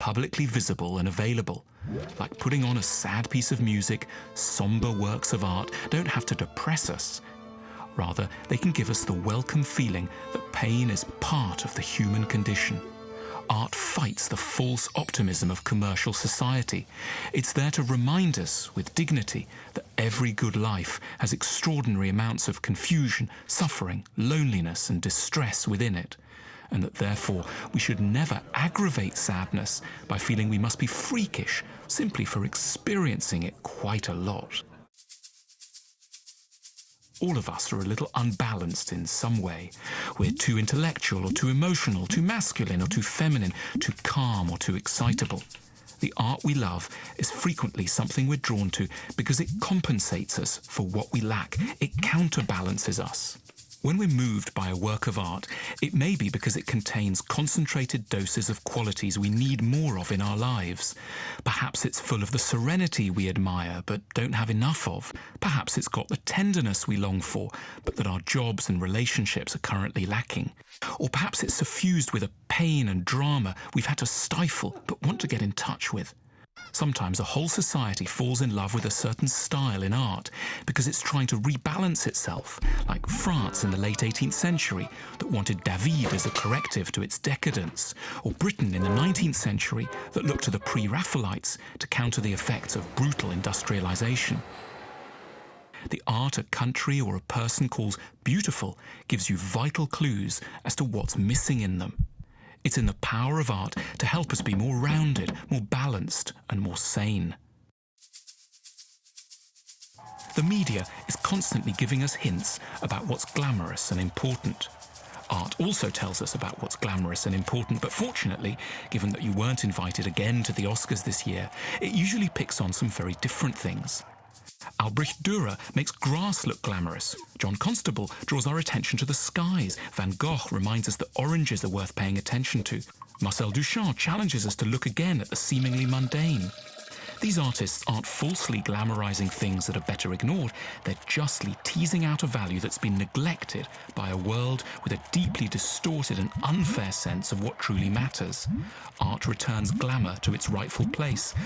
publicly visible and available. Like putting on a sad piece of music, somber works of art don't have to depress us. Rather, they can give us the welcome feeling that pain is part of the human condition. Art fights the false optimism of commercial society. It's there to remind us, with dignity, that every good life has extraordinary amounts of confusion, suffering, loneliness and distress within it, and that therefore we should never aggravate sadness by feeling we must be freakish simply for experiencing it quite a lot. All of us are a little unbalanced in some way. We're too intellectual or too emotional, too masculine or too feminine, too calm or too excitable. The art we love is frequently something we're drawn to because it compensates us for what we lack. It counterbalances us. When we're moved by a work of art, it may be because it contains concentrated doses of qualities we need more of in our lives. Perhaps it's full of the serenity we admire but don't have enough of. Perhaps it's got the tenderness we long for, but that our jobs and relationships are currently lacking. Or perhaps it's suffused with a pain and drama we've had to stifle but want to get in touch with. Sometimes a whole society falls in love with a certain style in art because it's trying to rebalance itself, like France in the late 18th century that wanted David as a corrective to its decadence, or Britain in the 19th century that looked to the pre-Raphaelites to counter the effects of brutal industrialization. The art a country or a person calls beautiful gives you vital clues as to what's missing in them. It's in the power of art to help us be more rounded, more balanced, and more sane. The media is constantly giving us hints about what's glamorous and important. Art also tells us about what's glamorous and important, but fortunately, given that you weren't invited again to the Oscars this year, it usually picks on some very different things. Albrecht Dürer makes grass look glamorous. John Constable draws our attention to the skies. Van Gogh reminds us that oranges are worth paying attention to. Marcel Duchamp challenges us to look again at the seemingly mundane. These artists aren't falsely glamorizing things that are better ignored. They're justly teasing out a value that's been neglected by a world with a deeply distorted and unfair sense of what truly matters. Art returns glamour to its rightful place,